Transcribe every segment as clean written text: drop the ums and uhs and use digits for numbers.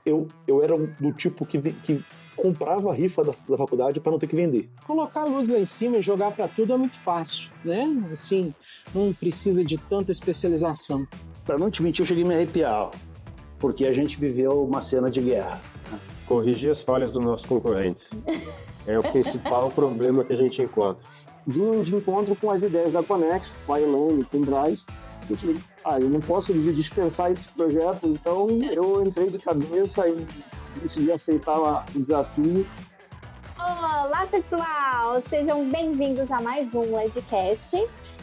eu era do tipo que comprava a rifa da faculdade para não ter que vender. Colocar a luz lá em cima e jogar para tudo é muito fácil, né? Assim, não precisa de tanta especialização. Para não te mentir, eu cheguei a me arrepiar, porque a gente viveu uma cena de guerra. Corrigir as falhas dos nossos concorrentes. É o principal problema que a gente encontra. Vim de encontro com as ideias da Connex, com a Elaine, com o Braz. Eu falei, eu não posso dispensar esse projeto, então eu entrei de cabeça e decidi aceitar o desafio. Olá, pessoal! Sejam bem-vindos a mais um Ledcast.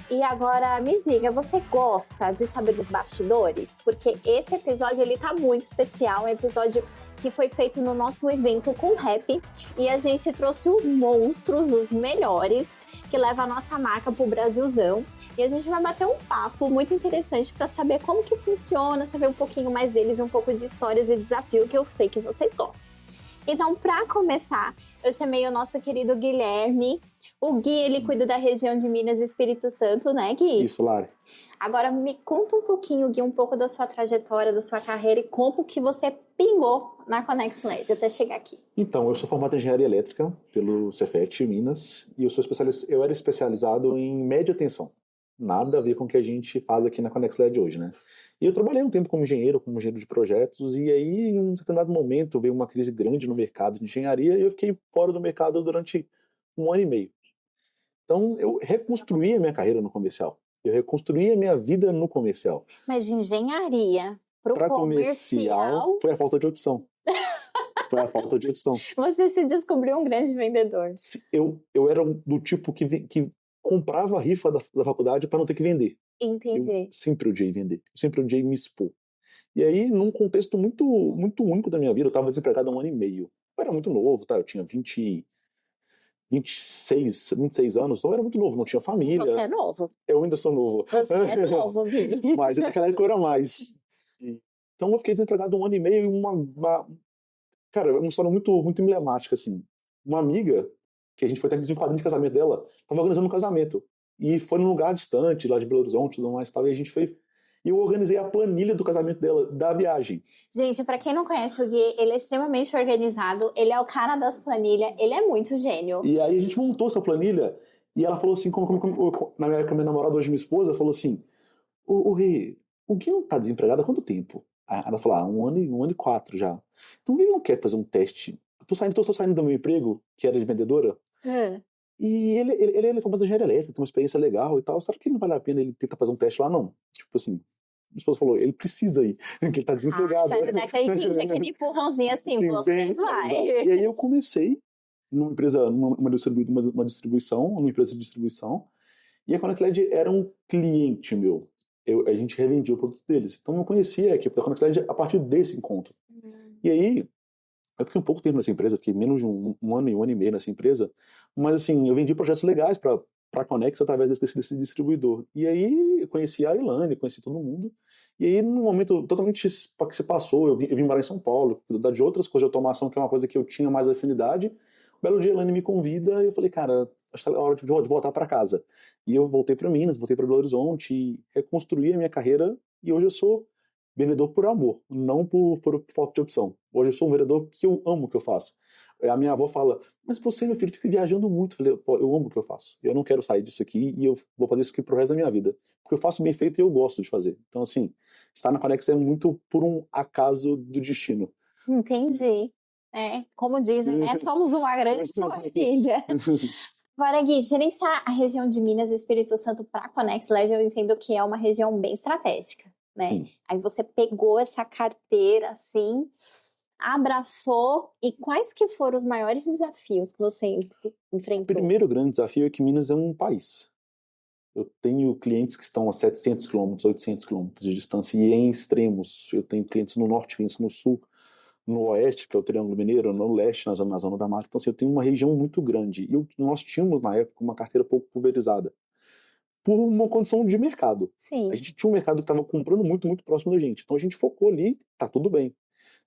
E agora, me diga, você gosta de saber dos bastidores? Porque esse episódio, ele tá muito especial, é um episódio que foi feito no nosso evento com o Rap, e a gente trouxe os monstros, os melhores, que levam a nossa marca pro Brasilzão. E a gente vai bater um papo muito interessante para saber como que funciona, saber um pouquinho mais deles, um pouco de histórias e desafio que eu sei que vocês gostam. Então, para começar, eu chamei o nosso querido Guilherme. O Gui, ele cuida da região de Minas e Espírito Santo, né, Gui? Isso, Lari. Agora, me conta um pouquinho, Gui, um pouco da sua trajetória, da sua carreira e como que você pingou na Connex LED até chegar aqui. Então, eu sou formado em engenharia elétrica pelo Cefet, Minas, e eu era especializado em média tensão. Nada a ver com o que a gente faz aqui na Connex LED hoje, né? E eu trabalhei um tempo como engenheiro de projetos, e aí, em um determinado momento, veio uma crise grande no mercado de engenharia, e eu fiquei fora do mercado durante 1 ano e meio. Então, eu reconstruí a minha carreira no comercial. Eu reconstruí a minha vida no comercial. Mas de engenharia para comercial foi a falta de opção. Foi a falta de opção. Você se descobriu um grande vendedor. Eu era do tipo que comprava a rifa da faculdade para não ter que vender. Entendi. Eu sempre odiei vender. Eu sempre odiei me expor. E aí, num contexto muito, muito único da minha vida, eu estava desempregado há 1 ano e meio. Eu era muito novo, tá? Eu tinha 26 anos, então eu era muito novo, não tinha família. Você é novo. Eu ainda sou novo. Você é novo, Gui. Mas naquela época eu era mais. Então eu fiquei desempregado 1 ano e meio e cara, uma história muito, muito emblemática, assim. Uma amiga, que a gente foi até inclusive padrinho de casamento dela, estava organizando um casamento. E foi num lugar distante, lá de Belo Horizonte, tudo mais, tal, e a gente foi. E eu organizei a planilha do casamento dela, da viagem. Gente, pra quem não conhece o Gui, ele é extremamente organizado, ele é o cara das planilhas, ele é muito gênio. E aí a gente montou essa planilha, e ela falou assim, na minha época, minha namorada, hoje minha esposa, falou assim, o Rê, o Gui não tá desempregado há quanto tempo? Aí ela falou, 1 ano e 4 já. Então ele não quer fazer um teste. Eu tô saindo do meu emprego, que era de vendedora, e ele é formado em engenharia elétrica, tem uma experiência legal e tal, será que não vale a pena ele tentar fazer um teste lá? Não. Tipo assim, minha esposa falou, ele precisa ir, porque ele tá desempregado. Vai dar aquele empurrãozinho assim, sim, você vai. E aí eu comecei numa empresa, numa distribuição, numa empresa de distribuição, e a Connex LED era um cliente meu. A gente revendia o produto deles. Então eu conhecia a equipe da Connex LED a partir desse encontro. E aí, eu fiquei um pouco tempo nessa empresa, fiquei menos de um ano e meio nessa empresa, mas assim, eu vendi projetos legais para a Connex através desse distribuidor. E aí eu conheci a Ilane, conheci todo mundo. E aí, num momento totalmente que se passou, eu vim morar em São Paulo, cuidar de outras coisas de automação, que é uma coisa que eu tinha mais afinidade. Um belo dia a Ilane me convida e eu falei, cara, acho que é hora de voltar para casa. E eu voltei para Minas, voltei para Belo Horizonte e reconstruí a minha carreira. E hoje eu sou vendedor por amor, não por falta de opção. Hoje eu sou um vendedor que eu amo o que eu faço. A minha avó fala, mas você, meu filho, fica viajando muito. Eu falei, pô, eu amo o que eu faço. Eu não quero sair disso aqui e eu vou fazer isso aqui pro resto da minha vida. Porque eu faço bem feito e eu gosto de fazer. Então, assim, estar na Connex é muito por um acaso do destino. Entendi. Como dizem, somos uma grande família. Agora, Gui, gerenciar a região de Minas e Espírito Santo para a Connex LED, eu entendo que é uma região bem estratégica, né? Sim. Aí você pegou essa carteira, assim, abraçou, e quais que foram os maiores desafios que você enfrentou? O primeiro grande desafio é que Minas é um país. Eu tenho clientes que estão a 700 quilômetros, 800 quilômetros de distância e em extremos. Eu tenho clientes no norte, clientes no sul, no oeste, que é o Triângulo Mineiro, no leste, na zona da mata. Então, assim, eu tenho uma região muito grande. E nós tínhamos, na época, uma carteira pouco pulverizada. Por uma condição de mercado. Sim. A gente tinha um mercado que estava comprando muito, muito próximo da gente. Então, a gente focou ali, tá tudo bem.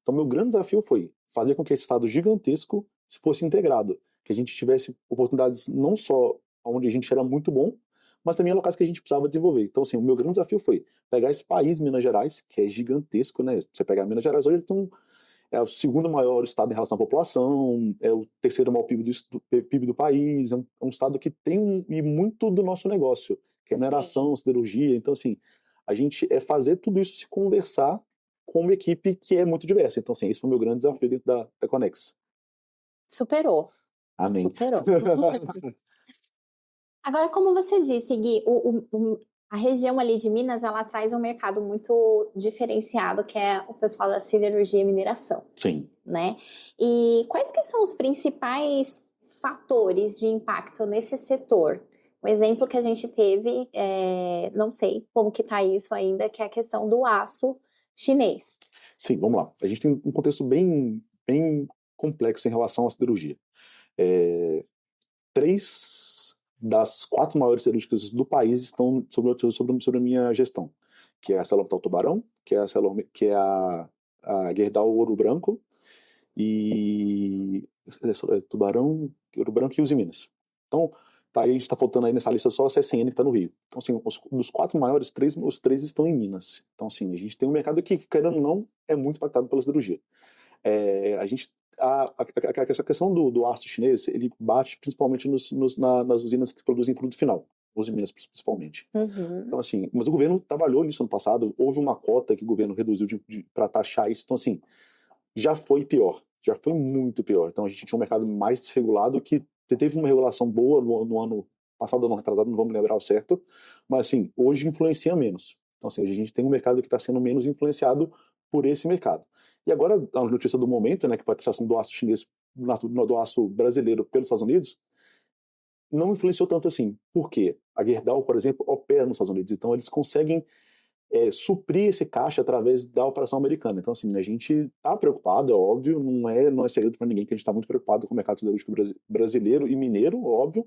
Então, meu grande desafio foi fazer com que esse estado gigantesco fosse integrado. Que a gente tivesse oportunidades não só onde a gente era muito bom, mas também em locais que a gente precisava desenvolver. Então, assim, o meu grande desafio foi pegar esse país, Minas Gerais, que é gigantesco, né? Você pegar Minas Gerais hoje, ele tem é o segundo maior estado em relação à população, é o terceiro maior PIB do país, é um estado que tem e muito do nosso negócio, que é mineração, siderurgia. Então, assim, a gente fazer tudo isso se conversar com uma equipe que é muito diversa. Então, assim, esse foi o meu grande desafio dentro da Conex. Superou. Amém. Superou. Agora, como você disse, Gui, a região ali de Minas, ela traz um mercado muito diferenciado, que é o pessoal da siderurgia e mineração. Sim. Né? E quais que são os principais fatores de impacto nesse setor? Um exemplo que a gente teve, não sei como que está isso ainda, que é a questão do aço chinês. Sim, vamos lá. A gente tem um contexto bem complexo em relação à siderurgia. 3 das 4 maiores siderúrgicas do país estão sobre a minha gestão, que é a ArcelorMittal Tubarão, que é a Gerdau Ouro Branco, e Tubarão, Ouro Branco e Usiminas. Então, aí a gente está faltando aí nessa lista só a CSN que está no Rio. Então, assim, dos 4 maiores, os 3 estão em Minas. Então, assim, a gente tem um mercado que, querendo ou não, é muito impactado pela siderurgia. Essa questão do aço chinês, ele bate principalmente nas usinas que produzem produto final, Usiminas principalmente. Uhum. Então, assim, mas o governo trabalhou nisso no passado, houve uma cota que o governo reduziu para taxar isso. Então, assim, já foi pior, já foi muito pior. Então, a gente tinha um mercado mais desregulado que teve uma regulação boa no ano passado, ano retrasado, não vamos lembrar o certo, mas, assim, hoje influencia menos. Então, assim, hoje a gente tem um mercado que está sendo menos influenciado por esse mercado. E agora, a notícia do momento, né, que foi a taxação do aço chinês, do aço brasileiro pelos Estados Unidos, não influenciou tanto assim. Por quê? A Gerdau, por exemplo, opera nos Estados Unidos. Então, eles conseguem suprir esse caixa através da operação americana. Então, assim, a gente está preocupado, é óbvio, não é segredo para ninguém que a gente está muito preocupado com o mercado siderúrgico brasileiro e mineiro, óbvio,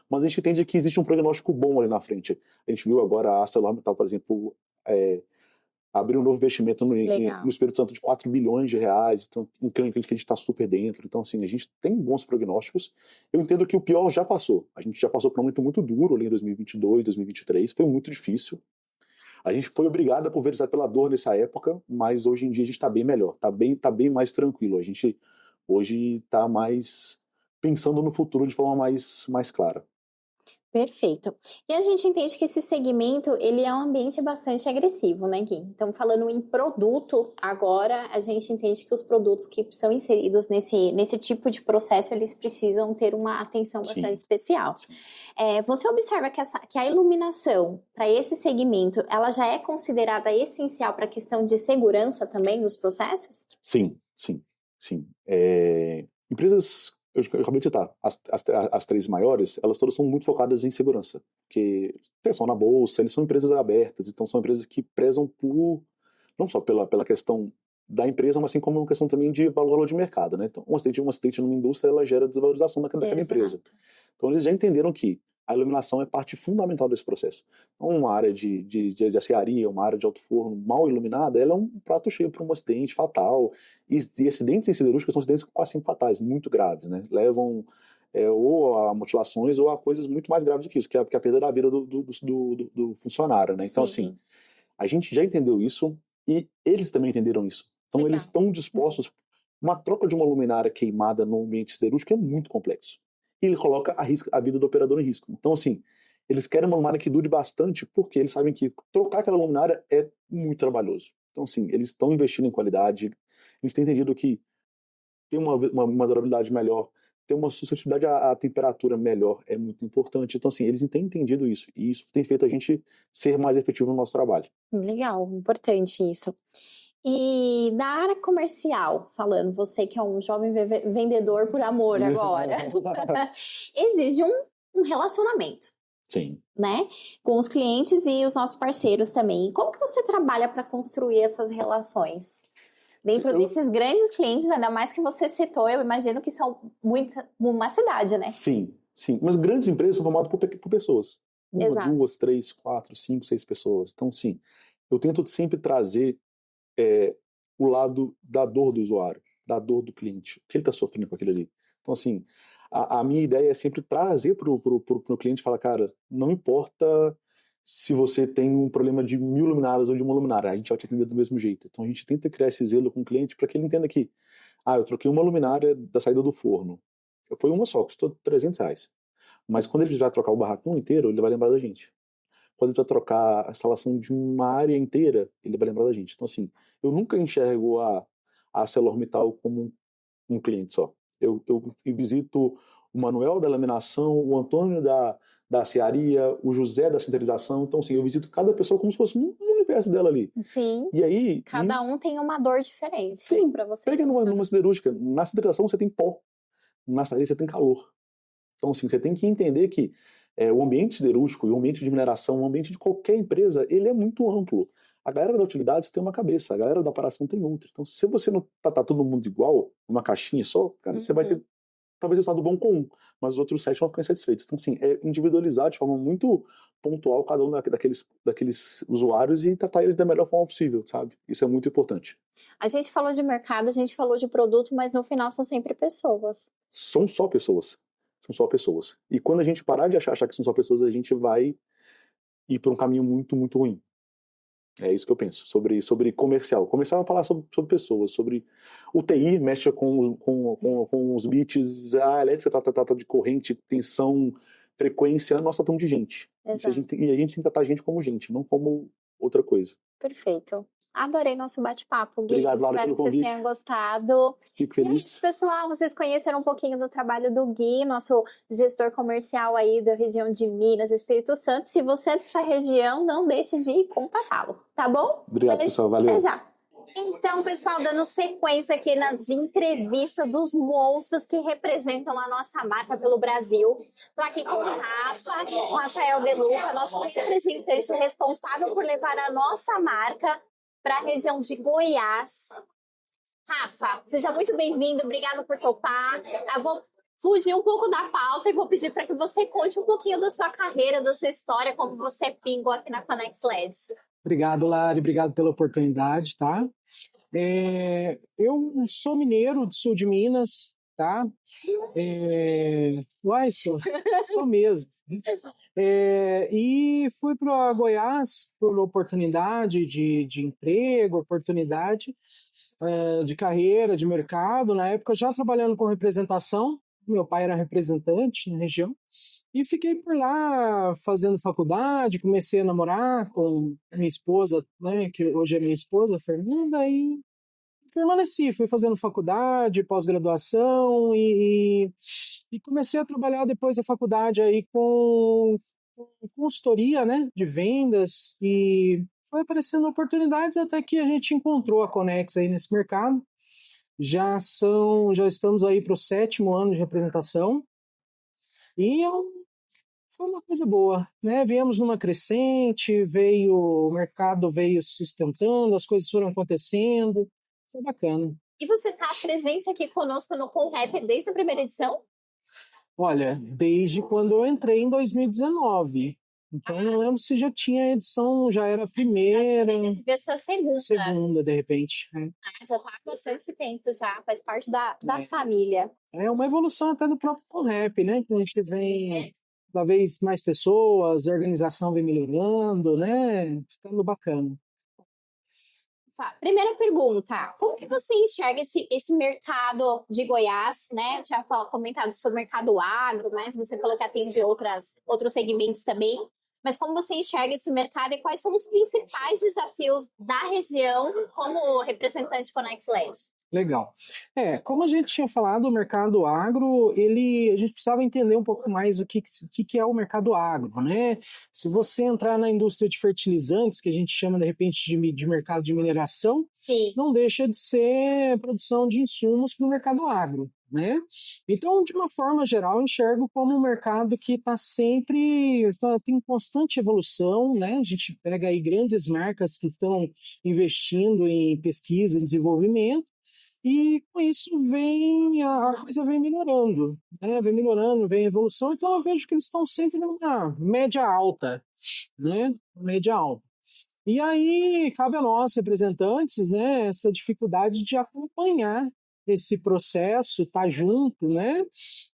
mas a gente entende que existe um prognóstico bom ali na frente. A gente viu agora a ArcelorMittal, por exemplo, abrir um novo investimento no Espírito Santo de 4 bilhões de reais, então, um cliente que a gente está super dentro. Então, assim, a gente tem bons prognósticos. Eu entendo que o pior já passou. A gente já passou por um momento muito duro ali em 2022, 2023, foi muito difícil. A gente foi obrigado a pulverizar pela dor nessa época, mas hoje em dia a gente está bem melhor, tá bem mais tranquilo. A gente hoje está mais pensando no futuro de forma mais clara. Perfeito. E a gente entende que esse segmento, ele é um ambiente bastante agressivo, né, Gui? Então, falando em produto, agora a gente entende que os produtos que são inseridos nesse tipo de processo, eles precisam ter uma atenção bastante especial. Você observa que a iluminação para esse segmento, ela já é considerada essencial para a questão de segurança também dos processos? Sim. Empresas, eu acabei de citar, as 3 maiores, elas todas são muito focadas em segurança, porque pensam na bolsa, eles são empresas abertas, então são empresas que prezam não só pela questão da empresa, mas assim como uma questão também de valor de mercado, né? Então, um acidente numa indústria, ela gera desvalorização daquela empresa. Então, eles já entenderam que a iluminação é parte fundamental desse processo. Então, uma área de aciaria, uma área de alto forno mal iluminada, ela é um prato cheio para um acidente fatal. E acidentes em siderúrgica são acidentes quase sempre fatais, muito graves, né? Levam ou a mutilações ou a coisas muito mais graves do que isso, que é a perda da vida do funcionário, né? Então, assim, a gente já entendeu isso e eles também entenderam isso. Então, eles estão dispostos. Uma troca de uma luminária queimada no ambiente siderúrgico é muito complexo. E ele coloca a vida do operador em risco. Então, assim, eles querem uma luminária que dure bastante, porque eles sabem que trocar aquela luminária é muito trabalhoso. Então, assim, eles estão investindo em qualidade, eles têm entendido que ter uma durabilidade melhor, ter uma suscetibilidade à temperatura melhor é muito importante. Então, assim, eles têm entendido isso. E isso tem feito a gente ser mais efetivo no nosso trabalho. Legal, importante isso. E da área comercial, falando, você que é um jovem vendedor por amor agora, exige um relacionamento. Sim. Né? Com os clientes e os nossos parceiros também. Como que você trabalha para construir essas relações? Dentro desses grandes clientes, ainda mais que você citou, eu imagino que são uma cidade, né? Sim. Mas grandes empresas são formadas por pessoas. 1, 2, 3, 4, 5, 6 pessoas. Então, sim, eu tento sempre trazer o lado da dor do usuário, da dor do cliente, o que ele está sofrendo com aquilo ali. Então, assim, a minha ideia é sempre trazer para o cliente e falar, cara, não importa se você tem um problema de 1000 luminárias ou de uma luminária, a gente vai te atender do mesmo jeito. Então, a gente tenta criar esse zelo com o cliente para que ele entenda que Eu troquei uma luminária da saída do forno. Foi uma só, custou R$300. Mas quando ele vai trocar o barracão inteiro, ele vai lembrar da gente. Quando ele vai trocar a instalação de uma área inteira, ele vai lembrar da gente. Então, assim, eu nunca enxergo a ArcelorMittal como um cliente só. Eu visito o Manuel da laminação, o Antônio da aciaria, o José da sintetização. Então, assim, eu visito cada pessoa como se fosse um universo dela ali. Sim. E aí... Cada um tem uma dor diferente. Sim. Pra você. Pega numa siderúrgica. Na sintetização você tem pó. Na aciaria você tem calor. Então, assim, você tem que entender que o ambiente siderúrgico e o ambiente de mineração, o ambiente de qualquer empresa, ele é muito amplo. A galera da utilidades tem uma cabeça, a galera da operação tem outra. Então, se você não tá todo mundo igual, uma caixinha só, cara, você vai ter talvez resultado bom com um, mas os outros 7 vão ficar insatisfeitos. Então, assim, é individualizar de forma muito pontual cada um daqueles usuários e tratar ele da melhor forma possível, sabe? Isso é muito importante. A gente falou de mercado, a gente falou de produto, mas no final são sempre pessoas. São só pessoas. São só pessoas. E quando a gente parar de achar que são só pessoas, a gente vai ir por um caminho muito, muito ruim. É isso que eu penso sobre comercial. Comercial é falar sobre pessoas, sobre o TI mexe com os bits, a elétrica trata de corrente, tensão, frequência, nós tratamos de gente. E a gente tem que tratar a gente como gente, não como outra coisa. Perfeito. Adorei nosso bate-papo, Gui. Obrigado, Laura, espero pelo convite. Que vocês tenham gostado. Fico feliz. E é isso, pessoal, vocês conheceram um pouquinho do trabalho do Gui, nosso gestor comercial aí da região de Minas, Espírito Santo. Se você é dessa região, não deixe de contatá-lo, tá bom? Obrigado, pessoal. Valeu. Até já. Então, pessoal, dando sequência aqui na entrevista dos monstros que representam a nossa marca pelo Brasil. Estou aqui com o Rafa, o Rafael De Luca, nosso representante responsável por levar a nossa marca para a região de Goiás. Rafa, seja muito bem-vindo, obrigada por topar. Eu vou fugir um pouco da pauta e vou pedir para que você conte um pouquinho da sua carreira, da sua história, como você pingou aqui na Conex LED. Obrigado, Lari, obrigado pela oportunidade, tá? Eu sou mineiro do sul de Minas, tá? Sou mesmo. E fui para Goiás por oportunidade de emprego, oportunidade de carreira, de mercado. Na época, já trabalhando com representação, meu pai era representante na região, e fiquei por lá fazendo faculdade, comecei a namorar com minha esposa, né, que hoje é minha esposa, Fernanda, e permaneci, fui fazendo faculdade, pós-graduação e comecei a trabalhar depois da faculdade aí com consultoria, né, de vendas, e foi aparecendo oportunidades até que a gente encontrou a Conex aí nesse mercado. Já estamos aí para o 7º ano de representação e foi uma coisa boa, né? Viemos numa crescente, o mercado veio sustentando, as coisas foram acontecendo, foi bacana. E você está presente aqui conosco no Conrep desde a primeira edição? Olha, desde quando eu entrei em 2019. Então, eu não lembro se já tinha edição, já era a primeira. Acho que a gente devia ser a segunda. Segunda, de repente. Já está há bastante tempo já, faz parte da família. É uma evolução até do próprio Conrep, né? Que a gente vem cada vez mais pessoas, a organização vem melhorando, né? Ficando bacana. Primeira pergunta, como que você enxerga esse mercado de Goiás, né? Já comentado sobre o mercado agro, mas você falou que atende outros segmentos também. Mas como você enxerga esse mercado e quais são os principais desafios da região como representante Conex LED? Legal. Como a gente tinha falado, o mercado agro, a gente precisava entender um pouco mais o que é o mercado agro, né? Se você entrar na indústria de fertilizantes, que a gente chama de repente de mercado de mineração, sim, não deixa de ser produção de insumos para o mercado agro, né? Então, de uma forma geral, eu enxergo como um mercado que tem constante evolução, né? A gente pega aí grandes marcas que estão investindo em pesquisa e desenvolvimento, e com isso a coisa vem melhorando, né? Vem melhorando, vem evolução, então eu vejo que eles estão sempre numa média alta, né? Média alta. E aí cabe a nós, representantes, né, essa dificuldade de acompanhar esse processo, tá junto, né?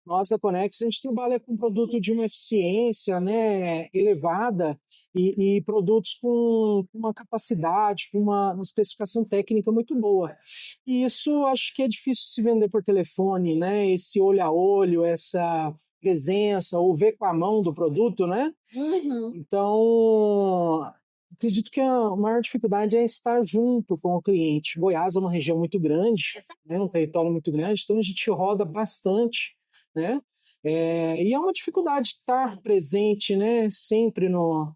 Nós da Conex, a gente trabalha com produto de uma eficiência, né, elevada, e produtos com uma capacidade, com uma especificação técnica muito boa. E isso acho que é difícil se vender por telefone, né? Esse olho a olho, essa presença, ou ver com a mão do produto, né? Uhum. Então, acredito que a maior dificuldade é estar junto com o cliente. Goiás é uma região muito grande, né? Um território muito grande, então a gente roda bastante, né? E é uma dificuldade estar presente, né? Sempre no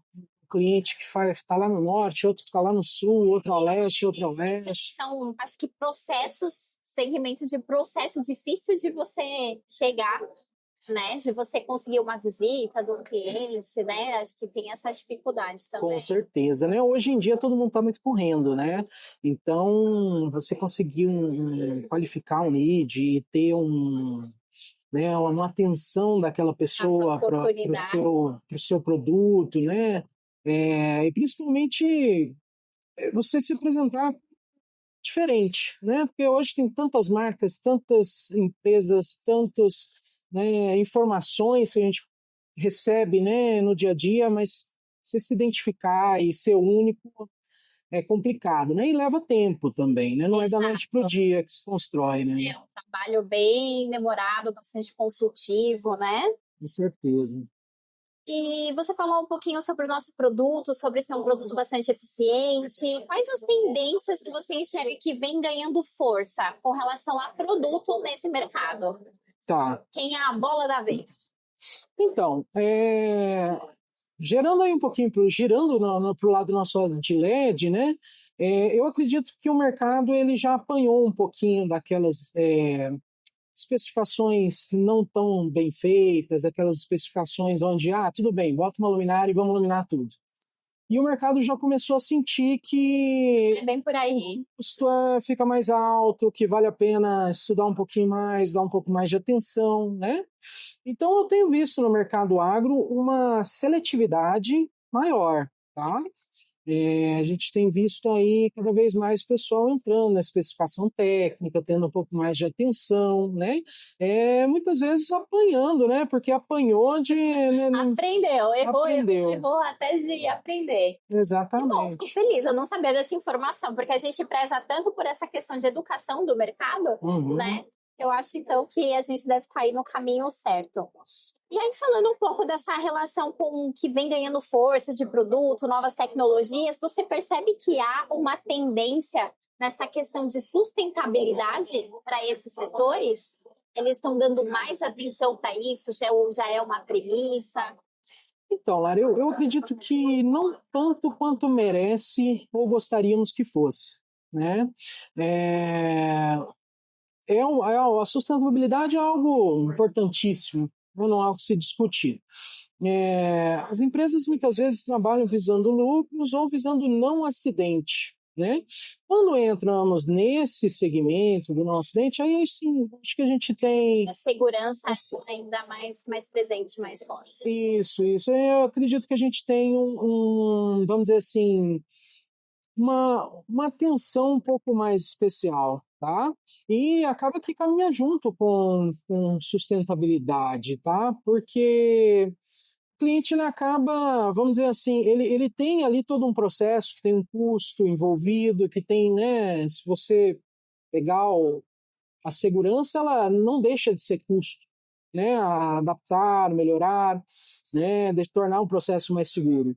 cliente que está lá no norte, outro que está lá no sul, outro ao leste, outro ao oeste. São, acho que segmentos de processo difícil de você chegar, né? De você conseguir uma visita do cliente, né? Acho que tem essa dificuldade também. Com certeza, né? Hoje em dia todo mundo está muito correndo, né? Então, você conseguir qualificar um lead e ter né, uma atenção daquela pessoa para o seu produto, né? E principalmente você se apresentar diferente, né? Porque hoje tem tantas marcas, tantas empresas, tantas, né, informações que a gente recebe, né, no dia a dia, mas você se identificar e ser único é complicado, né? E leva tempo também, né? Não é da noite para o dia que se constrói, né? É um trabalho bem demorado, bastante consultivo, né? Com certeza. E você falou um pouquinho sobre o nosso produto, sobre ser um produto bastante eficiente. Quais as tendências que você enxerga que vem ganhando força com relação a produto nesse mercado? Tá. Quem é a bola da vez? Então, girando aí um pouquinho girando para o lado nosso de LED, né? Eu acredito que o mercado ele já apanhou um pouquinho daquelas especificações não tão bem feitas, aquelas especificações onde, tudo bem, bota uma luminária e vamos iluminar tudo. E o mercado já começou a sentir que É bem por aí. o custo fica mais alto, que vale a pena estudar um pouquinho mais, dar um pouco mais de atenção, né? Então eu tenho visto no mercado agro uma seletividade maior, tá? A gente tem visto aí cada vez mais pessoal entrando na especificação técnica, tendo um pouco mais de atenção, né? Muitas vezes apanhando, né? Porque apanhou de... Aprendeu, errou até de aprender. Exatamente. Que bom, fico feliz, eu não sabia dessa informação, porque a gente preza tanto por essa questão de educação do mercado, né? Eu acho, então, que a gente deve estar aí no caminho certo. E aí, falando um pouco dessa relação com que vem ganhando força de produto, novas tecnologias, você percebe que há uma tendência nessa questão de sustentabilidade para esses setores? Eles estão dando mais atenção para isso? Já é uma premissa? Então, Lara, eu acredito que não tanto quanto merece ou gostaríamos que fosse, né? A sustentabilidade é algo importantíssimo, não há o que se discutir. As empresas muitas vezes trabalham visando lucros ou visando não acidente, né? Quando entramos nesse segmento do não acidente, aí sim, acho que a gente tem... A segurança ainda mais presente, mais forte. Isso. Eu acredito que a gente tem vamos dizer assim, uma atenção um pouco mais especial, tá? E acaba que caminha junto com sustentabilidade, tá? Porque o cliente ele acaba, vamos dizer assim, ele tem ali todo um processo que tem um custo envolvido, que tem, né? Se você pegar a segurança, ela não deixa de ser custo, né? A adaptar, melhorar, né? De tornar um processo mais seguro.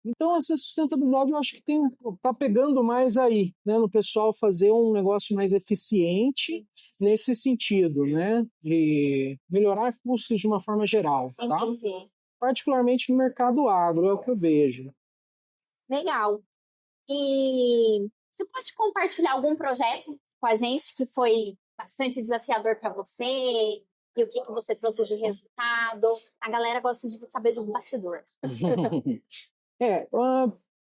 Então, essa sustentabilidade eu acho que está pegando mais aí, né, no pessoal fazer um negócio mais eficiente nesse sentido, né, de melhorar custos de uma forma geral. Tá? Entendi. Particularmente no mercado agro, é o que eu vejo. Legal. E você pode compartilhar algum projeto com a gente que foi bastante desafiador para você? E o que você trouxe de resultado? A galera gosta de saber de um bastidor.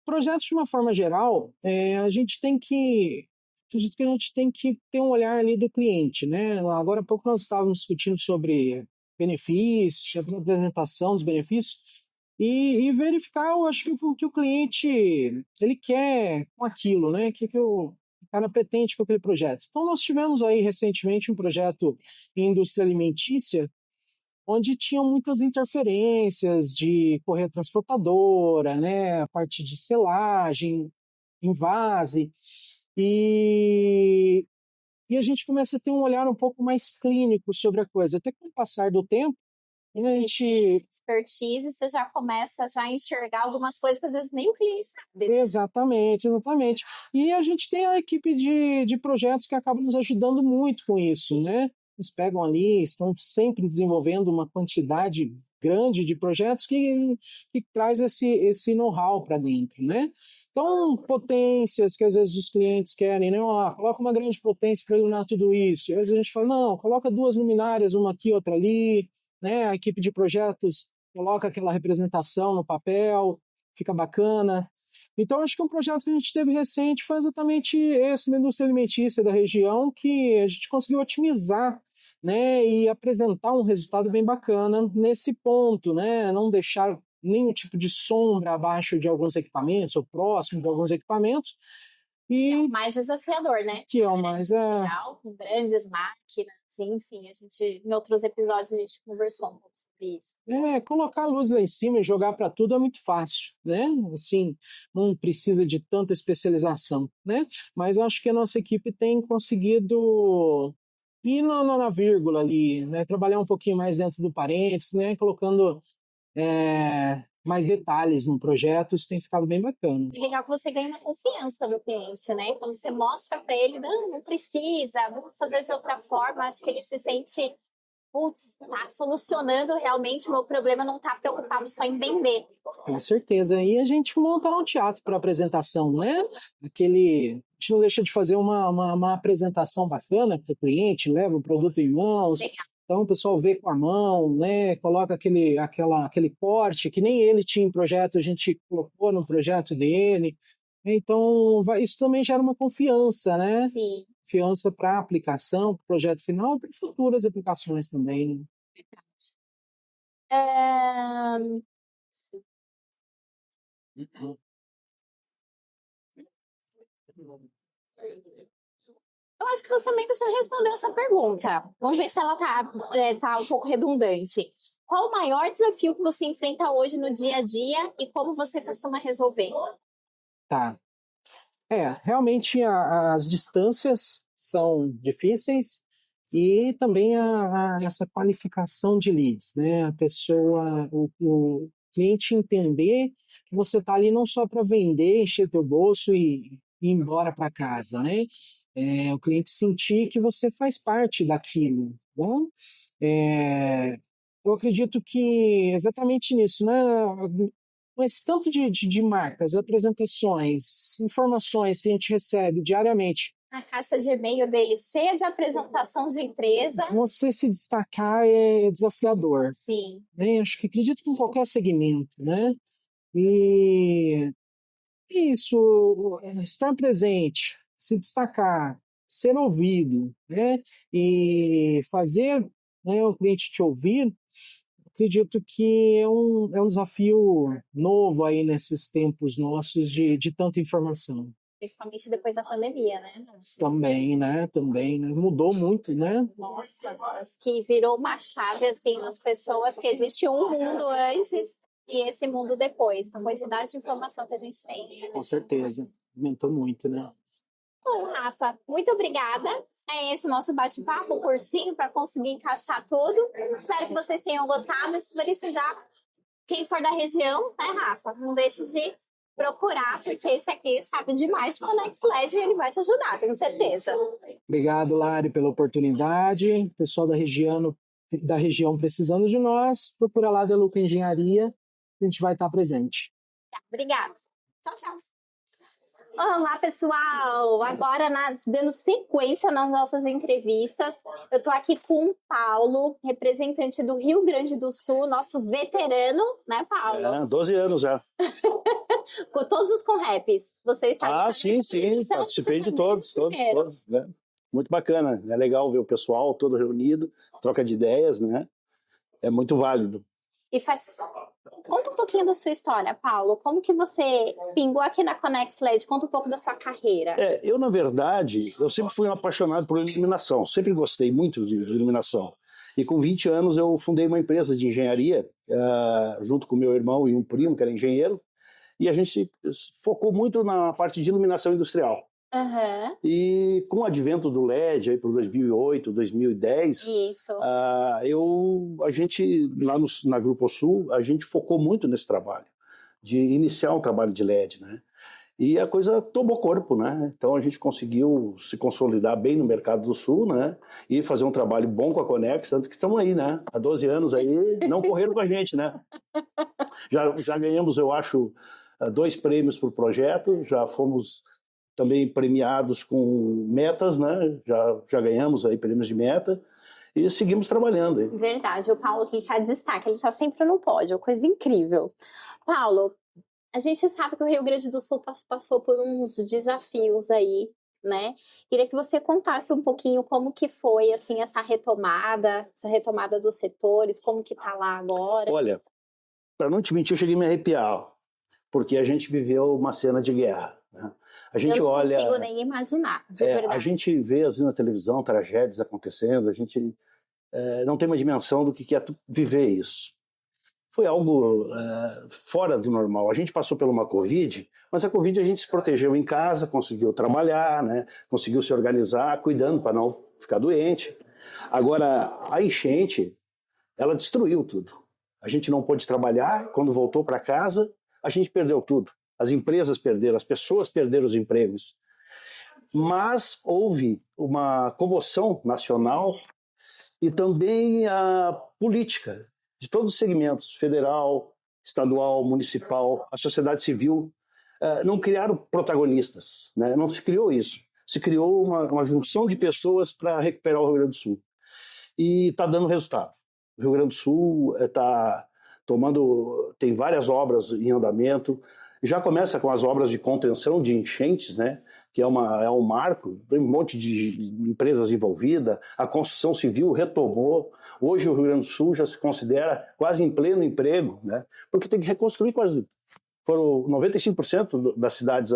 Projetos de uma forma geral, acredito que a gente tem que ter um olhar ali do cliente, né? Agora há pouco nós estávamos discutindo sobre benefícios, a apresentação dos benefícios e verificar, eu acho que o que o cliente ele quer com aquilo, né? O que o cara pretende com aquele projeto. Então nós tivemos aí recentemente um projeto em indústria alimentícia onde tinham muitas interferências de correia transportadora, né, a parte de selagem, envase, e a gente começa a ter um olhar um pouco mais clínico sobre a coisa. Até com o passar do tempo, a gente... Expertise, você já começa já a enxergar algumas coisas que às vezes nem o cliente sabe. Exatamente. E a gente tem a equipe de projetos que acabam nos ajudando muito com isso, né? Eles pegam ali, estão sempre desenvolvendo uma quantidade grande de projetos que traz esse know-how para dentro, né? Então, potências que às vezes os clientes querem, né? Coloca uma grande potência para iluminar tudo isso. E às vezes a gente fala, não, coloca 2 luminárias, uma aqui, outra ali, né? A equipe de projetos coloca aquela representação no papel, fica bacana. Então, acho que um projeto que a gente teve recente foi exatamente esse na indústria alimentícia da região, que a gente conseguiu otimizar, né, e apresentar um resultado bem bacana nesse ponto, né, não deixar nenhum tipo de sombra abaixo de alguns equipamentos ou próximo de alguns equipamentos. E é o mais desafiador, né? Que é o mais... Com grandes máquinas, enfim, em outros episódios a gente conversou um pouco sobre isso. Colocar a luz lá em cima e jogar para tudo é muito fácil, né? Assim, não precisa de tanta especialização, né? Mas eu acho que a nossa equipe tem conseguido ir na vírgula ali, né? Trabalhar um pouquinho mais dentro do parênteses, né? Colocando mais detalhes no projeto, isso tem ficado bem bacana. É legal que você ganha uma confiança do cliente, né? Quando você mostra para ele, não precisa, vamos fazer de outra forma, acho que ele se sente, putz, tá solucionando realmente o meu problema, não tá preocupado só em vender. Com certeza. E a gente monta um teatro para apresentação, né? A gente não deixa de fazer uma apresentação bacana para o cliente, leva o produto em mãos. Legal. Então o pessoal vê com a mão, né? Coloca aquele corte que nem ele tinha em projeto, a gente colocou no projeto dele. Então isso também gera uma confiança, né? Sim. Confiança para a aplicação, para o projeto final e para futuras aplicações também. Né? Verdade. Eu acho que você meio que já respondeu essa pergunta. Vamos ver se ela tá um pouco redundante. Qual o maior desafio que você enfrenta hoje no dia a dia e como você costuma resolver? Tá. Realmente as distâncias são difíceis e também essa qualificação de leads, né? A pessoa, o cliente entender que você está ali não só para vender, encher teu bolso e ir embora para casa, né? O cliente sentir que você faz parte daquilo, né? Eu acredito que exatamente nisso, né? Mas tanto de marcas, apresentações, informações que a gente recebe diariamente. A caixa de e-mail dele cheia de apresentação de empresa. Você se destacar é desafiador. Sim. Né? Acredito que em qualquer segmento, né? E isso, estar presente, se destacar, ser ouvido, né? E fazer, né, o cliente te ouvir, acredito que é um desafio novo aí nesses tempos nossos de tanta informação. Principalmente depois da pandemia, né? Também, né? Mudou muito, né? Nossa, que virou uma chave, assim, nas pessoas, que existe um mundo antes e esse mundo depois, com a quantidade de informação que a gente tem. Com certeza. Aumentou muito, né? Bom, Rafa, muito obrigada. É esse o nosso bate-papo curtinho para conseguir encaixar tudo. Espero que vocês tenham gostado. Se precisar, quem for da região, né, Rafa? Não deixe de procurar, porque esse aqui sabe demais de Conex LED e ele vai te ajudar, tenho certeza. Obrigado, Lari, pela oportunidade. Pessoal da região precisando de nós, procura lá da Luca Engenharia, a gente vai estar presente. Obrigada. Tchau, tchau. Olá, pessoal! Agora, dando sequência nas nossas entrevistas, eu estou aqui com o Paulo, representante do Rio Grande do Sul, nosso veterano, né, Paulo? 12 anos já. Com todos os Conreps. Você está sim, participei de todos, né? Muito bacana, é legal ver o pessoal todo reunido, troca de ideias, né? É muito válido. Conta um pouquinho da sua história, Paulo. Como que você pingou aqui na Conex LED? Conta um pouco da sua carreira. Eu, na verdade, eu sempre fui um apaixonado por iluminação. Sempre gostei muito de iluminação. E com 20 anos eu fundei uma empresa de engenharia, junto com meu irmão e um primo que era engenheiro, e a gente focou muito na parte de iluminação industrial. Aham. E com o advento do LED aí por 2008, 2010, Isso. a gente lá na Grupo Sul, a gente focou muito nesse trabalho, de iniciar um trabalho de LED, né? E a coisa tomou corpo, né? Então a gente conseguiu se consolidar bem no mercado do Sul, né? E fazer um trabalho bom com a Conex, tanto que estamos aí, né? Há 12 anos aí, não correram com a gente, né? Já ganhamos, eu acho, 2 prêmios por projeto, já fomos também premiados com metas, né? Já ganhamos aí prêmios de meta e seguimos trabalhando aí. Verdade, o Paulo que está destaque, ele está sempre no pódio, coisa incrível. Paulo, a gente sabe que o Rio Grande do Sul passou por uns desafios aí, né? Queria que você contasse um pouquinho como que foi, assim, essa retomada dos setores, como que tá lá agora. Olha, para não te mentir, eu cheguei a me arrepiar, porque a gente viveu uma cena de guerra, né? A gente eu não olha, consigo nem imaginar, de verdade. A gente vê, às vezes, na televisão, tragédias acontecendo, a gente não tem uma dimensão do que é viver isso. Foi algo fora do normal. A gente passou por uma Covid, mas a Covid a gente se protegeu em casa, conseguiu trabalhar, né? Conseguiu se organizar, cuidando para não ficar doente. Agora, a enchente, ela destruiu tudo. A gente não pôde trabalhar, quando voltou para casa, a gente perdeu tudo. As empresas perderam, as pessoas perderam os empregos. Mas houve uma comoção nacional e também a política de todos os segmentos, federal, estadual, municipal, a sociedade civil, não criaram protagonistas, né? Não se criou isso. Se criou uma junção de pessoas para recuperar o Rio Grande do Sul. E está dando resultado. O Rio Grande do Sul tem várias obras em andamento, já começa com as obras de contenção de enchentes, né? Que é um marco, tem um monte de empresas envolvidas, a construção civil retomou. Hoje o Rio Grande do Sul já se considera quase em pleno emprego, né? Porque tem que reconstruir foram 95% das cidades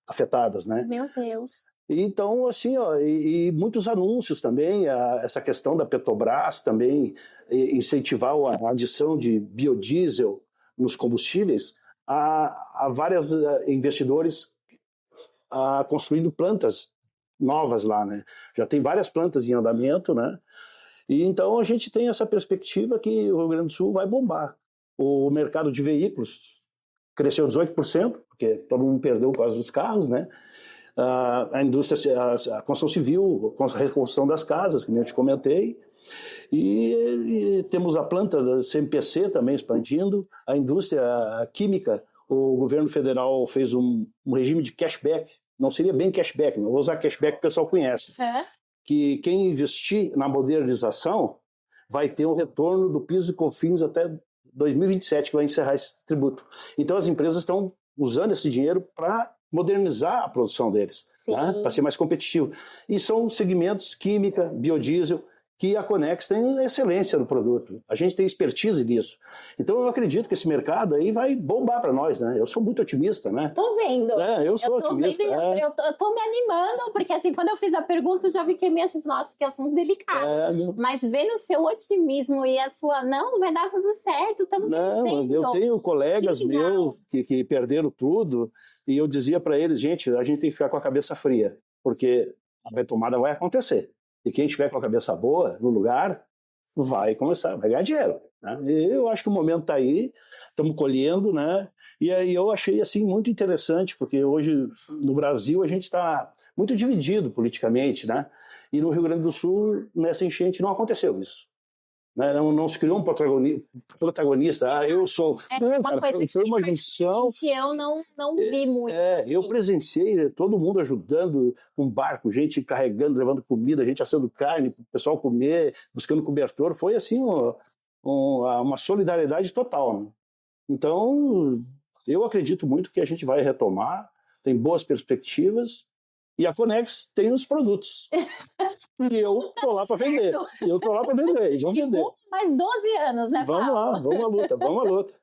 afetadas, né? Meu Deus. Então, assim, e muitos anúncios também, essa questão da Petrobras também, incentivar a adição de biodiesel nos combustíveis, há vários investidores construindo plantas novas lá, né? Já tem várias plantas em andamento, né? E então a gente tem essa perspectiva que o Rio Grande do Sul vai bombar. O mercado de veículos cresceu 18%, porque todo mundo perdeu por causa dos carros, né? A indústria, a construção civil, a reconstrução das casas, que nem eu te comentei, e temos a planta da CMPC também expandindo, a indústria química, o governo federal fez um regime de cashback, não seria bem cashback, não vou usar cashback que o pessoal conhece, que quem investir na modernização vai ter um retorno do piso e cofins até 2027, que vai encerrar esse tributo. Então as empresas estão usando esse dinheiro para modernizar a produção deles, né? Para ser mais competitivo. E são segmentos química, biodiesel, que a Conex tem excelência no produto. A gente tem expertise nisso. Então eu acredito que esse mercado aí vai bombar para nós, né? Eu sou muito otimista, né? Tô vendo. Eu sou otimista. Eu tô me animando, porque assim, quando eu fiz a pergunta, eu já fiquei meio assim, nossa, que assunto delicado. Mas vendo o seu otimismo e a sua, não, vai dar tudo certo, estamos vencendo. Eu tenho colegas meus que perderam tudo, e eu dizia para eles, gente, a gente tem que ficar com a cabeça fria, porque a retomada vai acontecer. E quem estiver com a cabeça boa no lugar, vai ganhar dinheiro, né? E eu acho que o momento está aí, estamos colhendo, né? E aí eu achei assim muito interessante, porque hoje no Brasil a gente está muito dividido politicamente, né? E no Rio Grande do Sul, nessa enchente, não aconteceu isso. Né? Não se criou um protagonista. Eu sou. Foi uma junção. Eu não vi muito. Assim. Eu presenciei todo mundo ajudando com barco, gente carregando, levando comida, gente assando carne para o pessoal comer, buscando cobertor. Foi assim uma solidariedade total. Né? Então, eu acredito muito que a gente vai retomar, tem boas perspectivas E a Conex tem os produtos. E eu tô lá para vender. E eu tô lá para vender. Vamos vender. Mais 12 anos, né, Paulo? Vamos lá, vamos à luta, vamos à luta.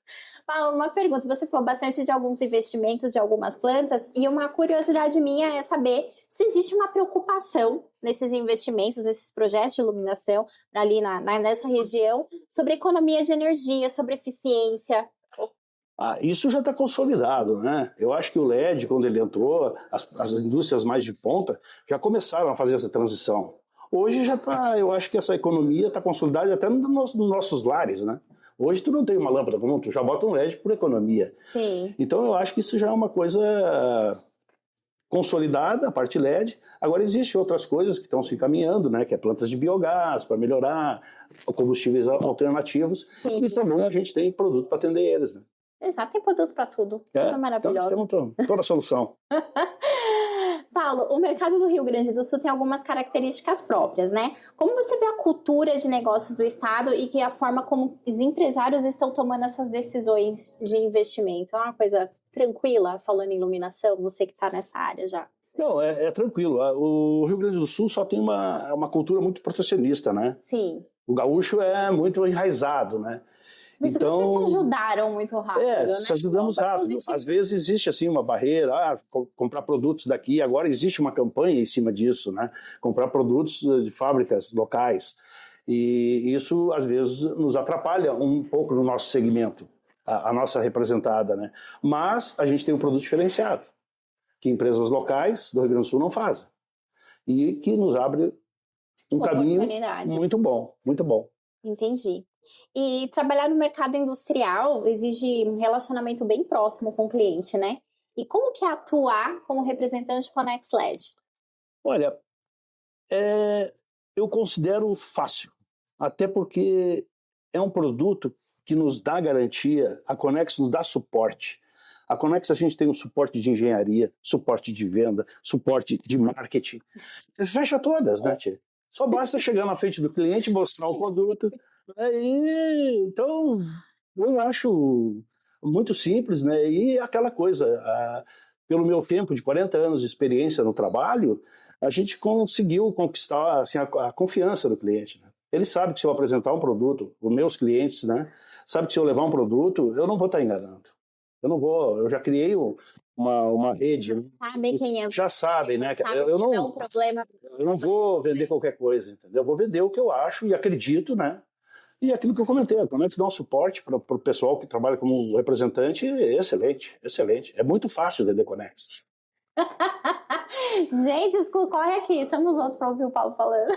Paulo, uma pergunta. Você falou bastante de alguns investimentos de algumas plantas e uma curiosidade minha é saber se existe uma preocupação nesses investimentos, nesses projetos de iluminação ali nessa região sobre economia de energia, sobre eficiência. Isso já está consolidado, né? Eu acho que o LED, quando ele entrou, as indústrias mais de ponta já começaram a fazer essa transição. Hoje já está, eu acho que essa economia está consolidada até nos nossos lares, né? Hoje tu não tem uma lâmpada comum, tu já bota um LED por economia. Sim. Então eu acho que isso já é uma coisa consolidada, a parte LED. Agora existem outras coisas que estão se encaminhando, né? Que é plantas de biogás para melhorar, combustíveis alternativos. Sim. E também a gente tem produto para atender eles, né? Exato, tem produto para tudo. Coisa maravilhosa. Então, toda a solução. Paulo, o mercado do Rio Grande do Sul tem algumas características próprias, né? Como você vê a cultura de negócios do estado e que a forma como os empresários estão tomando essas decisões de investimento? É uma coisa tranquila, falando em iluminação, você que está nessa área já. Não, é tranquilo. O Rio Grande do Sul só tem uma cultura muito protecionista, né? Sim. O gaúcho é muito enraizado, né? Mas então, vocês se ajudaram muito rápido, né? Se ajudamos rápido. Positivo. Às vezes existe assim uma barreira, comprar produtos daqui. Agora existe uma campanha em cima disso, né? Comprar produtos de fábricas locais. E isso, às vezes, nos atrapalha um pouco no nosso segmento, a nossa representada, né? Mas a gente tem um produto diferenciado, que empresas locais do Rio Grande do Sul não fazem. E que nos abre um caminho muito bom, muito bom. Entendi. E trabalhar no mercado industrial exige um relacionamento bem próximo com o cliente, né? E como que é atuar como representante Conex LED? Olha, eu considero fácil, até porque é um produto que nos dá garantia, a Conex nos dá suporte. A Conex a gente tem um suporte de engenharia, suporte de venda, suporte de marketing. Fecha todas, né, tia? Só basta chegar na frente do cliente, mostrar o produto. Então, eu acho muito simples, né? E aquela coisa, pelo meu tempo de 40 anos de experiência no trabalho, a gente conseguiu conquistar assim, a confiança do cliente, né? Ele sabe que se eu apresentar um produto, os meus clientes, né? Sabe que se eu levar um produto, eu não vou estar enganando. Eu já criei uma rede. Sabem quem é. Já sabem, né? Eu não vou vender qualquer coisa, entendeu? Eu vou vender o que eu acho e acredito, né? E aquilo que eu comentei, a Conex dá um suporte para o pessoal que trabalha como representante excelente, excelente. É muito fácil vender Conex. Gente, corre aqui, chama os outros para ouvir o Paulo falando.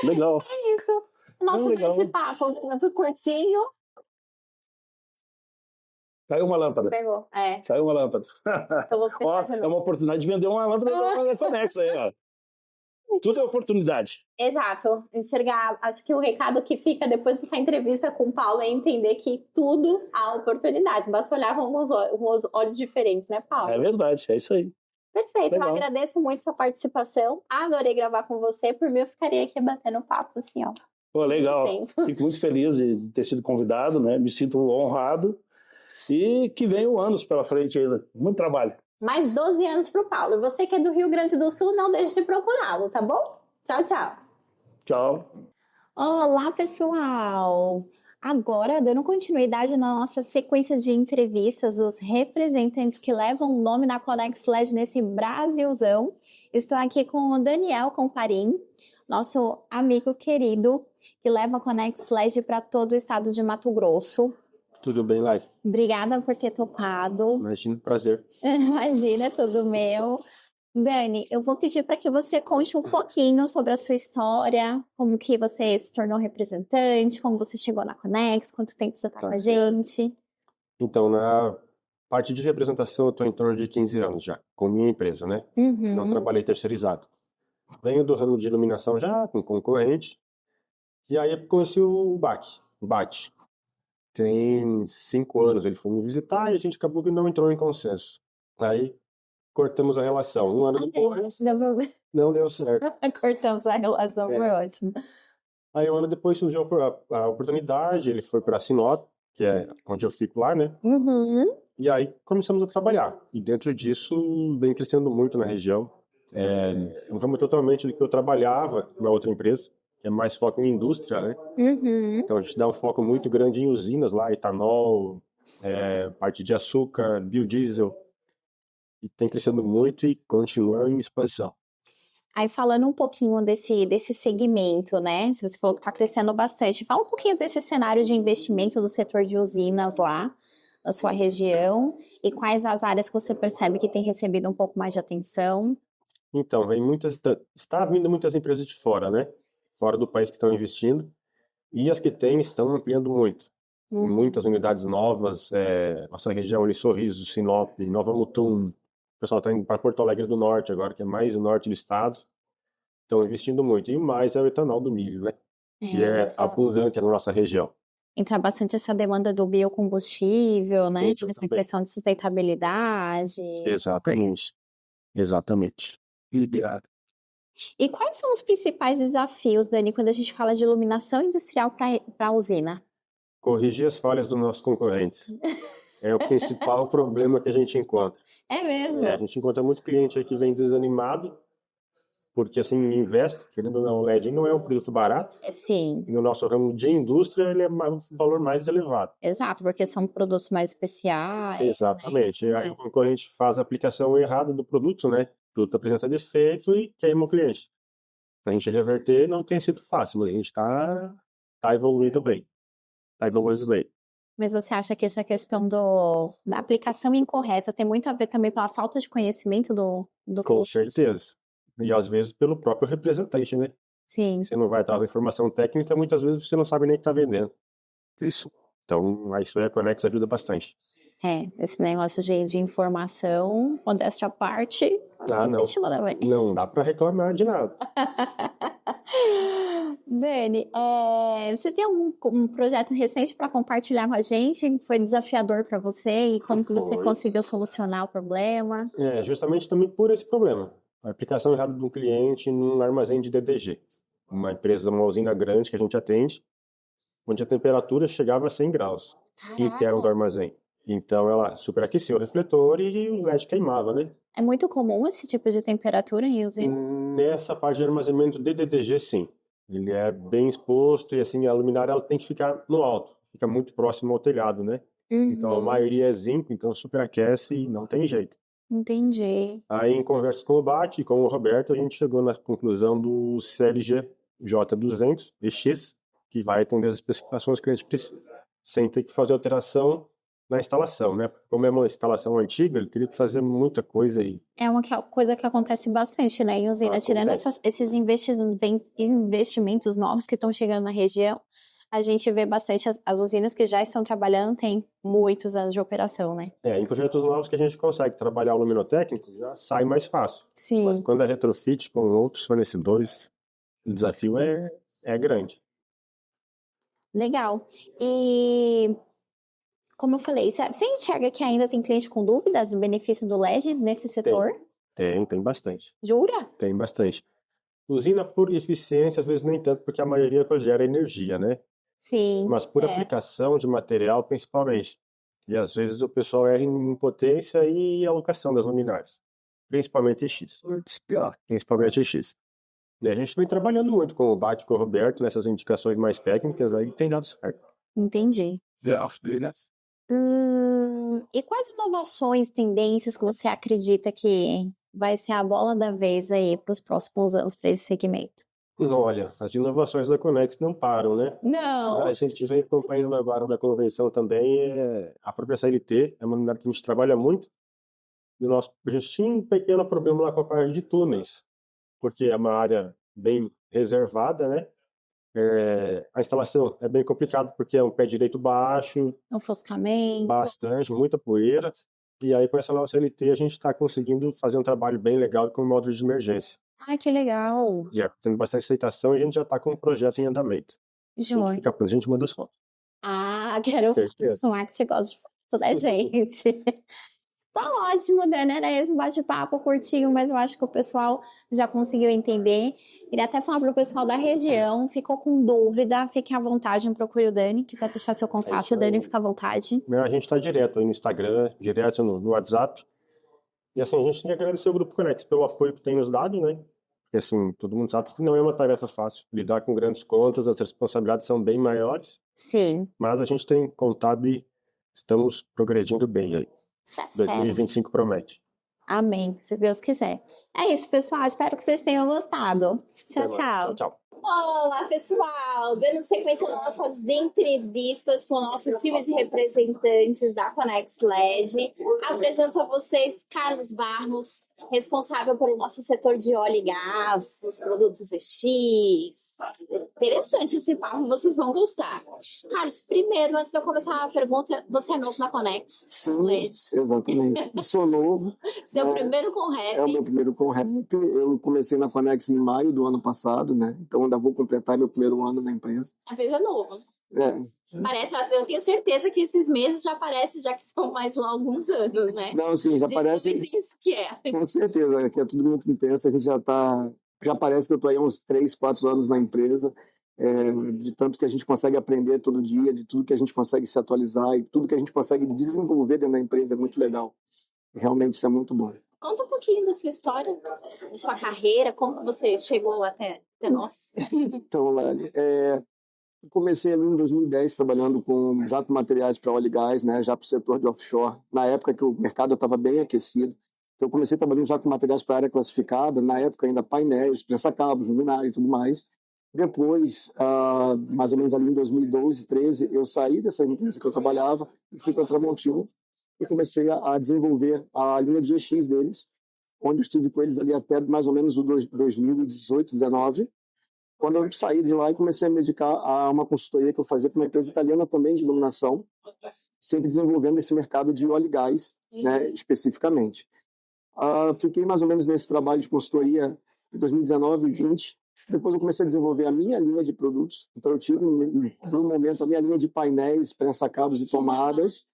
Legal. É isso. Nosso bate-papo foi curtinho. Caiu uma lâmpada. Pegou, Caiu uma lâmpada. Então vou ó, é uma oportunidade de vender uma lâmpada da Conex aí, ó. Tudo é oportunidade. Exato. Enxergar, acho que o recado que fica depois dessa entrevista com o Paulo é entender que tudo há oportunidades. Basta olhar com os olhos diferentes, né, Paulo? É verdade, é isso aí. Perfeito, Legal. eu agradeço muito sua participação. Adorei gravar com você. Por mim, eu ficaria aqui batendo papo, assim, ó. Pô, legal. Fico muito feliz de ter sido convidado, né? Me sinto honrado. E que venham anos pela frente ainda. Muito trabalho. Mais 12 anos pro Paulo. Você que é do Rio Grande do Sul, não deixe de procurá-lo, tá bom? Tchau, tchau. Tchau. Olá, pessoal. Agora, dando continuidade na nossa sequência de entrevistas, os representantes que levam o nome da Conex LED nesse Brasilzão. Estou aqui com o Daniel Comparim, nosso amigo querido, que leva a Conex LED para todo o estado de Mato Grosso. Tudo bem, Lai? Obrigada por ter topado. Imagina, prazer. Imagina, tudo meu. Dani, eu vou pedir para que você conte um pouquinho sobre a sua história, como que você se tornou representante, como você chegou na Conex, quanto tempo você está com a gente. Então, na parte de representação, eu estou em torno de 15 anos já, com minha empresa, né? Não trabalhei terceirizado. Venho do ramo de iluminação já, com concorrente. E aí eu conheci o Bate. Tem 5 anos, ele foi me visitar e a gente acabou que não entrou em consenso. Aí cortamos a relação. 1 ano depois, não deu certo. Cortamos a relação, foi ótimo. Aí 1 ano depois surgiu a oportunidade, ele foi para Sinop, que é onde eu fico lá, né? E aí começamos a trabalhar. E dentro disso, vem crescendo muito na região. Um ramo totalmente do que eu trabalhava na outra empresa, que é mais foco em indústria, né? Então a gente dá um foco muito grande em usinas lá, etanol, parte de açúcar, biodiesel. E tem crescendo muito e continua em expansão. Aí falando um pouquinho desse segmento, né? Se você falou que está crescendo bastante, fala um pouquinho desse cenário de investimento do setor de usinas lá na sua região e quais as áreas que você percebe que tem recebido um pouco mais de atenção. Então, está vindo muitas empresas de fora, né? Fora do país que estão investindo. E as que têm estão ampliando muito. Muitas unidades novas, nossa região ali, Sorriso, Sinop, Nova Mutum. O pessoal está indo para Porto Alegre do Norte agora, que é mais o norte do estado. Estão investindo muito. E o mais é o etanol do milho, né? Que é abundante na nossa região. Entra bastante essa demanda do biocombustível, né? Essa questão de sustentabilidade. Exatamente. E quais são os principais desafios, Dani, quando a gente fala de iluminação industrial para a usina? Corrigir as falhas dos nossos concorrentes. É o principal problema que a gente encontra. É mesmo? A gente encontra muito cliente aí que vem desanimado, porque assim, investe, querendo ou não, o LED não é um preço barato. Sim. E no nosso ramo de indústria, ele é um valor mais elevado. Exato, porque são produtos mais especiais. Exatamente. Né? Aí o concorrente faz a aplicação errada do produto, né? O produto apresenta defeito e queima o cliente. Para a gente reverter não tem sido fácil, mas a gente está evoluindo bem. Está evoluindo bem. Mas você acha que essa questão da aplicação incorreta tem muito a ver também com a falta de conhecimento do Com certeza. E às vezes pelo próprio representante, né? Sim. Você não vai dar a informação técnica, muitas vezes você não sabe nem o que está vendendo. Isso. Então, a História Connex ajuda bastante. Esse negócio de informação, modéstia à parte, não dá para reclamar de nada. Dani, você tem um projeto recente para compartilhar com a gente? Foi desafiador para você e como que você conseguiu solucionar o problema? Justamente também por esse problema. A aplicação errada do cliente num armazém de DDG. Uma empresa, uma usina grande que a gente atende, onde a temperatura chegava a 100 graus interno do armazém. Então ela superaqueceu o refletor e o LED queimava, né? É muito comum esse tipo de temperatura em usina? Nessa parte de armazenamento de DDG, sim. Ele é bem exposto e assim a luminária ela tem que ficar no alto, fica muito próximo ao telhado, né? Então a maioria é zinco, então superaquece e não tem jeito. Entendi. Aí em conversas com o Bate e com o Roberto, a gente chegou na conclusão do CLG J200 EX, que vai atender as especificações que a gente precisa, sem ter que fazer alteração na instalação, né? Como é uma instalação antiga, ele teria que fazer muita coisa aí. É uma coisa que acontece bastante, né, em usina. Tirando esses investimentos novos que estão chegando na região, a gente vê bastante as usinas que já estão trabalhando, tem muitos anos de operação, né? Em projetos novos que a gente consegue trabalhar o luminotécnico, já sai mais fácil. Sim. Mas quando é retrofit com outros fornecedores, o desafio é grande. Legal. E como eu falei, você enxerga que ainda tem cliente com dúvidas do benefício do LED nesse setor? Tem bastante. Jura? Tem bastante. Usina por eficiência, às vezes nem tanto, porque a maioria gera energia, né? Sim. Mas por aplicação de material, principalmente. E às vezes o pessoal erra em potência e alocação das luminárias. Principalmente X. Principalmente X. E a gente vem trabalhando muito com o Bate e com o Roberto nessas indicações mais técnicas, aí tem dado certo. Entendi. E quais inovações, tendências que você acredita que vai ser a bola da vez aí para os próximos anos para esse segmento? Olha, as inovações da Connex não param, né? Não. A gente vem acompanhando agora da convenção também, a própria CLT, é uma unidade que a gente trabalha muito. E a gente tinha um pequeno problema lá com a parte de túneis, porque é uma área bem reservada, né? A instalação é bem complicada porque é um pé direito baixo, Ofuscamento. Bastante, muita poeira. E aí com essa nova CLT a gente está conseguindo fazer um trabalho bem legal com o módulo de emergência. Ai, que legal. Já tendo bastante aceitação e a gente já está com um projeto em andamento. Joia. Fica pronto, a gente manda as fotos. Quero Certeza. um que gosta de foto, né, gente? Tá ótimo, Dani. Era esse bate-papo curtinho, mas eu acho que o pessoal já conseguiu entender. Queria até falar para o pessoal da região, ficou com dúvida, fique à vontade, procure o Dani, quiser deixar seu contato, Dani, fica à vontade. A gente está direto aí no Instagram, direto no WhatsApp. E assim, a gente tem que agradecer o Grupo Conex pelo apoio que tem nos dado, né? Porque assim, todo mundo sabe que não é uma tarefa fácil. Lidar com grandes contas, as responsabilidades são bem maiores. Sim. Mas a gente tem contado e estamos progredindo bem aí. 2025 promete. Amém, se Deus quiser. É isso, pessoal. Espero que vocês tenham gostado. Tchau, tchau. Tchau. Olá, pessoal! Dando sequência nas nossas entrevistas com o nosso time de representantes da Conex LED, apresento a vocês Carlos Barros, responsável pelo nosso setor de óleo e gás, dos produtos EX. Interessante esse papo, vocês vão gostar. Carlos, primeiro, antes de eu começar a pergunta, você é novo na Conex LED? Sim, exatamente. Eu sou novo. Seu primeiro com rap? É o meu primeiro com rap. Eu comecei na Conex em maio do ano passado, né? Então ainda vou completar meu primeiro ano na empresa. A vez é novo. É. Parece, eu tenho certeza que esses meses já parecem, já que são mais alguns anos, né? Não, sim, já parece. Isso que é. Com certeza, que é tudo muito intenso. A gente já parece que eu estou aí há uns 3, 4 anos na empresa, de tanto que a gente consegue aprender todo dia, de tudo que a gente consegue se atualizar e tudo que a gente consegue desenvolver dentro da empresa é muito legal. Realmente isso é muito bom. Conta um pouquinho da sua história, da sua carreira, como você chegou até nós. Então, Lali, comecei ali em 2010 trabalhando com jato materiais para óleo e gás, né, já para o setor de offshore, na época que o mercado estava bem aquecido. Então, eu comecei trabalhando já com materiais para área classificada, na época ainda painéis, prensa-cabos, luminária e tudo mais. Depois, mais ou menos ali em 2012, 13, eu saí dessa empresa que eu trabalhava e fui para a Tramontina e comecei a desenvolver a linha de EX deles, onde eu estive com eles ali até mais ou menos o 2018, 2019. Quando eu saí de lá e comecei a me dedicar a uma consultoria que eu fazia para uma empresa italiana também de iluminação, sempre desenvolvendo esse mercado de óleo e gás, né, especificamente. Fiquei mais ou menos nesse trabalho de consultoria em 2019 e 2020. Depois eu comecei a desenvolver a minha linha de produtos. Então eu tive, no momento, a minha linha de painéis, prensa-cabos e tomadas.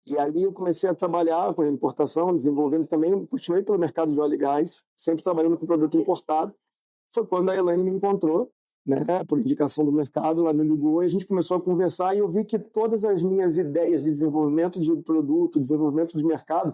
E ali eu comecei a trabalhar com a importação, desenvolvendo também, continuei pelo mercado de óleo e gás, sempre trabalhando com produto importado. Foi quando a Elaine me encontrou, né, por indicação do mercado, ela me ligou e a gente começou a conversar e eu vi que todas as minhas ideias de desenvolvimento de produto, desenvolvimento de mercado,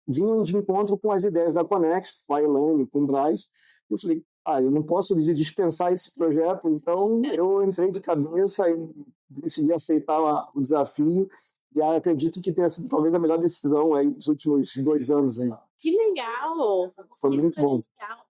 vinham de encontro com as ideias da Conex, com a Elaine, com o Braz. Eu falei, eu não posso dispensar esse projeto, então eu entrei de cabeça e decidi aceitar o desafio. E acredito que tenha sido talvez a melhor decisão aí dos últimos 2 anos aí. Que legal! Foi muito bom. Legal.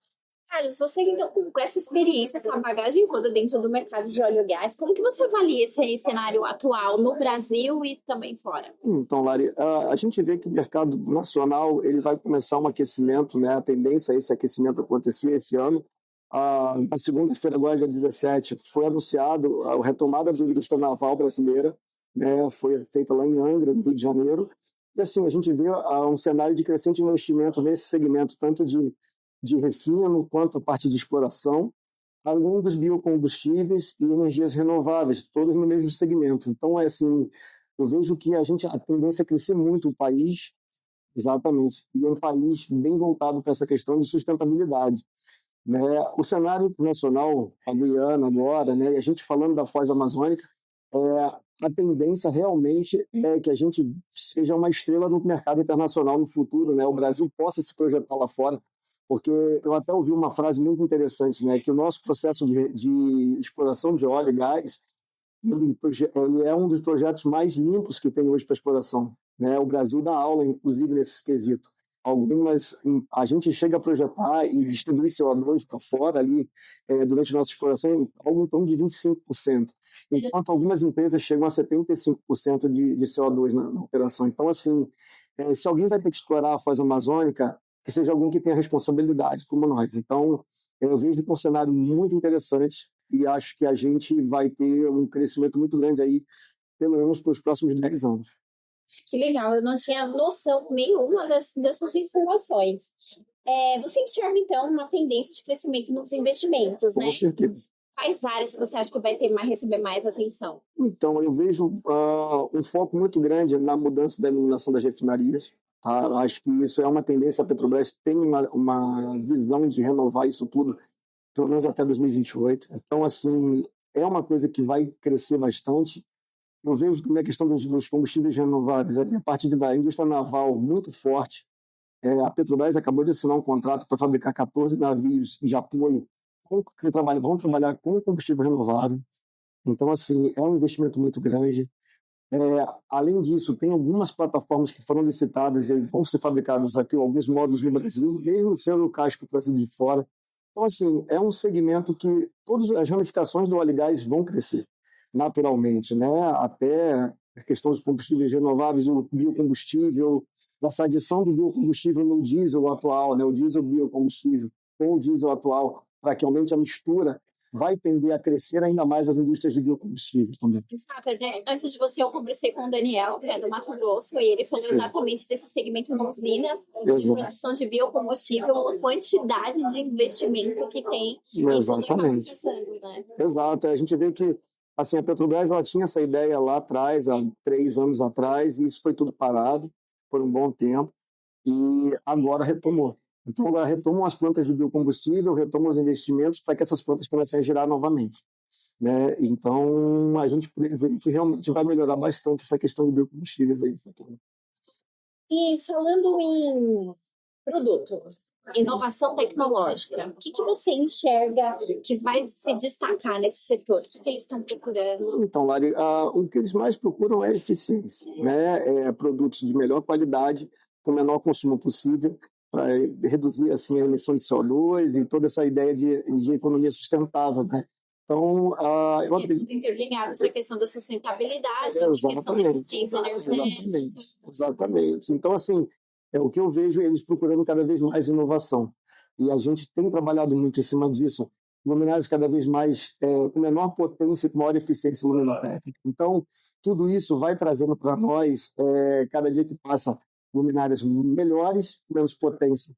Carlos, você então, com essa experiência, essa bagagem toda dentro do mercado de óleo e gás, como que você avalia esse cenário atual no Brasil e também fora? Então, Lari, a gente vê que o mercado nacional ele vai começar um aquecimento, né? A tendência é esse aquecimento acontecer esse ano. Na segunda-feira, agora, dia 17, foi anunciado a retomada da indústria naval brasileira, né, foi feita lá em Angra, no Rio de Janeiro. E assim, a gente vê um cenário de crescente investimento nesse segmento, tanto de refino quanto a parte de exploração, além dos biocombustíveis e energias renováveis, todos no mesmo segmento. Então, assim, eu vejo que a tendência é crescer muito o país, exatamente, e é um país bem voltado para essa questão de sustentabilidade. Né? O cenário nacional, a Guiana agora, né, e a gente falando da Foz Amazônica, a tendência realmente é que a gente seja uma estrela no mercado internacional no futuro, né? O Brasil possa se projetar lá fora, porque eu até ouvi uma frase muito interessante, né? Que o nosso processo de exploração de óleo e gás ele é um dos projetos mais limpos que tem hoje para exploração, né? O Brasil dá aula, inclusive, nesse quesito. A gente chega a projetar e distribuir CO2 para fora ali durante a nossa exploração algo em torno de 25%, enquanto algumas empresas chegam a 75% de CO2 na operação. Então, assim, se alguém vai ter que explorar a Foz Amazônica, que seja alguém que tenha responsabilidade, como nós. Então, eu vejo um cenário muito interessante e acho que a gente vai ter um crescimento muito grande aí, pelo menos para os próximos 10 anos. Que legal, eu não tinha noção nenhuma dessas informações. Você enxerga, então, uma tendência de crescimento nos investimentos, né? Com certeza. Quais áreas que você acha que vai receber mais atenção? Então, eu vejo um foco muito grande na mudança da iluminação das refinarias. Tá? Acho que isso é uma tendência. A Petrobras tem uma visão de renovar isso tudo, pelo menos até 2028. Então, assim, é uma coisa que vai crescer bastante. Eu vejo também a questão dos combustíveis renováveis, a parte da indústria naval muito forte. A Petrobras acabou de assinar um contrato para fabricar 14 navios de apoio que vão trabalhar com combustível renovável. Então, assim, é um investimento muito grande. Além disso, tem algumas plataformas que foram licitadas e vão ser fabricados aqui, alguns módulos no Brasil, mesmo sendo o casco trazido de fora. Então, assim, é um segmento que todas as ramificações do óleo e gás vão crescer naturalmente, né? Até a questão dos combustíveis renováveis, o biocombustível, essa adição do biocombustível no diesel atual, né? O diesel biocombustível com o diesel atual, para que aumente a mistura, vai tender a crescer ainda mais as indústrias de biocombustível também. Exato. Antes de você, eu conversei com o Daniel, que é do Mato Grosso, e ele falou exatamente desse segmento de usinas de produção de biocombustível, a quantidade de investimento que tem. Exatamente. Né? Exato. A gente vê que assim, a Petrobras ela tinha essa ideia lá atrás, há 3 anos atrás, e isso foi tudo parado por um bom tempo, e agora retomou. Então, agora retomam as plantas de biocombustível, retomam os investimentos para que essas plantas comecem a girar novamente. Né? Então, a gente prevê que realmente vai melhorar bastante essa questão de biocombustíveis aí no futuro. E falando em produto, inovação tecnológica, o que você enxerga que vai se destacar nesse setor? O que eles estão procurando? Então, Lari, o que eles mais procuram é eficiência, né? Produtos de melhor qualidade, com o menor consumo possível, para reduzir assim, a emissão de CO2 e toda essa ideia de economia sustentável, né? Então, eu acredito... Interligado essa questão da sustentabilidade, exatamente, exatamente. Então, assim, o que eu vejo eles procurando cada vez mais inovação. E a gente tem trabalhado muito em cima disso, luminárias cada vez mais com menor potência e com maior eficiência luminotécnica. Então, tudo isso vai trazendo para nós, cada dia que passa, luminárias melhores, com menos potência.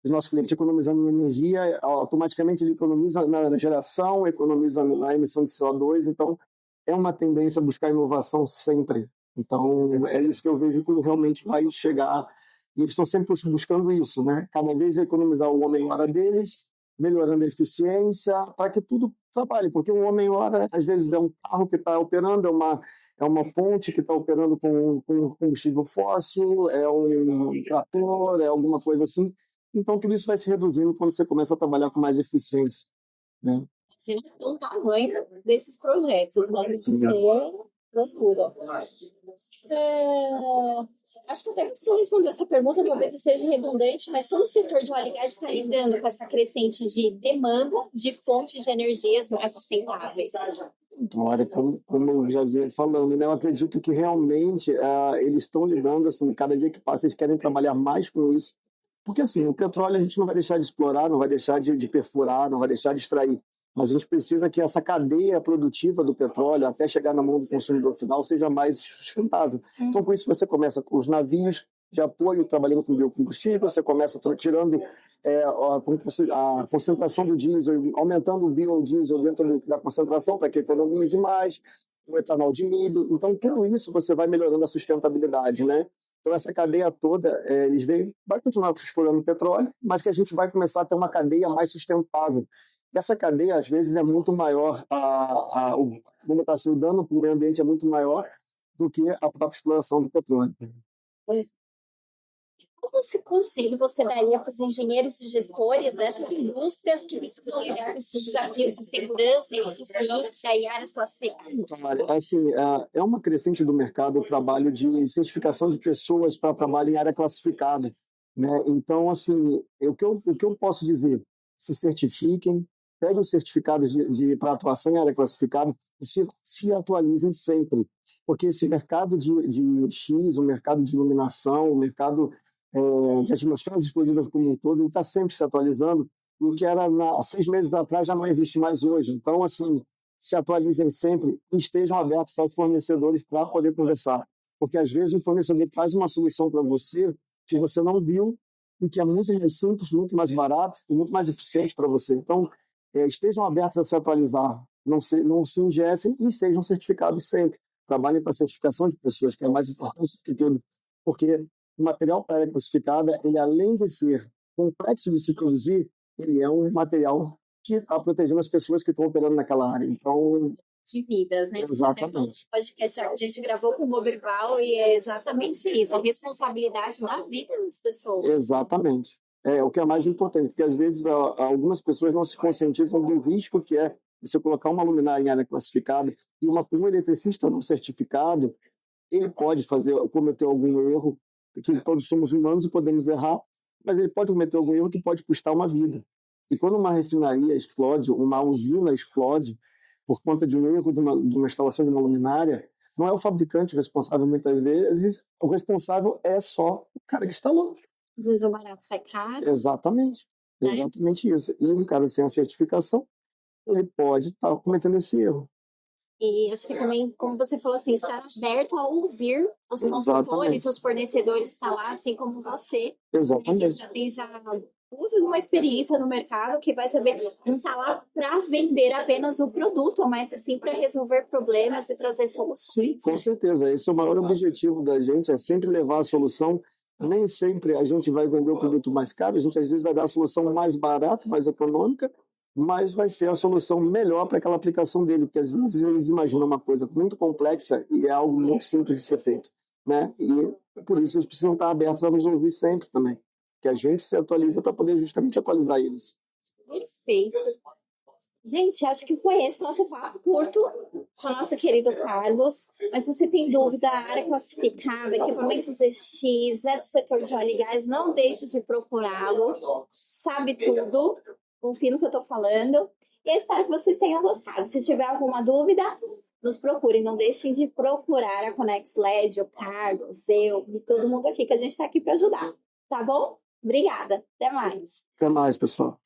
O nosso cliente economizando em energia, automaticamente ele economiza na geração, economiza na emissão de CO2, então é uma tendência a buscar inovação sempre. Então, é isso que eu vejo que realmente vai chegar. E eles estão sempre buscando isso, né? Cada vez economizar o homem-hora deles, melhorando a eficiência, para que tudo trabalhe. Porque um homem-hora, às vezes, é um carro que está operando, é uma ponte que está operando com combustível fóssil, é um trator, é alguma coisa assim. Então, tudo isso vai se reduzindo quando você começa a trabalhar com mais eficiência, né? Imagina o tamanho desses projetos, né? Isso é loucura. Acho que até você já respondeu essa pergunta, talvez seja redundante, mas como o setor de óleo e gás está lidando com essa crescente de demanda de fontes de energias mais sustentáveis? Então, olha, como eu já vinha falando, né, eu acredito que realmente eles estão lidando, assim, cada dia que passa, eles querem trabalhar mais com isso. Porque, assim, o petróleo a gente não vai deixar de explorar, não vai deixar de perfurar, não vai deixar de extrair. Mas a gente precisa que essa cadeia produtiva do petróleo, até chegar na mão do consumidor final, seja mais sustentável. Então, com isso, você começa com os navios de apoio trabalhando com biocombustível, você começa tirando a concentração do diesel, aumentando o biodiesel dentro da concentração para que economize mais, o etanol de milho. Então, tudo isso você vai melhorando a sustentabilidade, né? Então, essa cadeia toda, vai continuar explorando petróleo, mas que a gente vai começar a ter uma cadeia mais sustentável. E essa cadeia, às vezes, é muito maior, o dano para o meio ambiente é muito maior do que a própria exploração do petróleo. Qual conselho você daria para os engenheiros e gestores dessas indústrias que precisam lidar com esses desafios de segurança e eficiência em áreas classificadas? Então, assim, é uma crescente do mercado o trabalho de certificação de pessoas para trabalho em área classificada, né? Então, assim, o que eu posso dizer? Se certifiquem, peguem os certificados para atuação em área classificada e se atualizem sempre. Porque esse mercado de X, o mercado de iluminação, o mercado de atmosferas explosivas como um todo, ele está sempre se atualizando. O que era há 6 meses atrás já não existe mais hoje. Então, assim, se atualizem sempre e estejam abertos aos fornecedores para poder conversar. Porque, às vezes, o fornecedor traz uma solução para você que você não viu e que é muito mais simples, muito mais barato e muito mais eficiente para você. Então, estejam abertos a se atualizar, não se engessem e sejam certificados sempre. Trabalhem para a certificação de pessoas, que é mais importante do que tudo. Porque o material para área classificada, ele além de ser complexo de se produzir, ele é um material que está protegendo as pessoas que estão operando naquela área. Então, de vidas, né? exatamente. O podcast a gente gravou com o Moberval e é exatamente isso, a responsabilidade na vida das pessoas. Exatamente. É o que é mais importante, porque às vezes algumas pessoas não se conscientizam do risco que é você colocar uma luminária em área classificada e um eletricista não certificado, ele pode cometer algum erro, que todos somos humanos e podemos errar, mas ele pode cometer algum erro que pode custar uma vida. E quando uma refinaria explode, uma usina explode, por conta de um erro de uma instalação de uma luminária, não é o fabricante responsável muitas vezes, o responsável é só o cara que instalou. Às vezes o barato sai caro. Exatamente. Exatamente isso. E um cara sem a certificação, ele pode estar cometendo esse erro. E acho que também, como você falou assim, estar aberto a ouvir os consultores, os fornecedores que estão lá, assim como você. Exatamente. Que já tem uma experiência no mercado que vai saber não estar lá para vender apenas o produto, mas assim para resolver problemas e trazer soluções. Sim, com certeza. Esse é o maior objetivo da gente, é sempre levar a solução. Nem sempre a gente vai vender o produto mais caro, a gente às vezes vai dar a solução mais barata, mais econômica, mas vai ser a solução melhor para aquela aplicação dele, porque às vezes eles imaginam uma coisa muito complexa e é algo muito simples de ser feito, né? E por isso eles precisam estar abertos a nos ouvir sempre também, que a gente se atualiza para poder justamente atualizar eles. Perfeito. Gente, acho que foi esse nosso papo curto com o nosso querido Carlos. Mas se você tem dúvida, área classificada, equipamentos EX, é do setor de óleo e gás, não deixe de procurá-lo. Sabe tudo. Confie no que eu estou falando. E eu espero que vocês tenham gostado. Se tiver alguma dúvida, nos procurem. Não deixem de procurar a Conex LED, o Carlos, eu e todo mundo aqui, que a gente está aqui para ajudar. Tá bom? Obrigada. Até mais. Até mais, pessoal.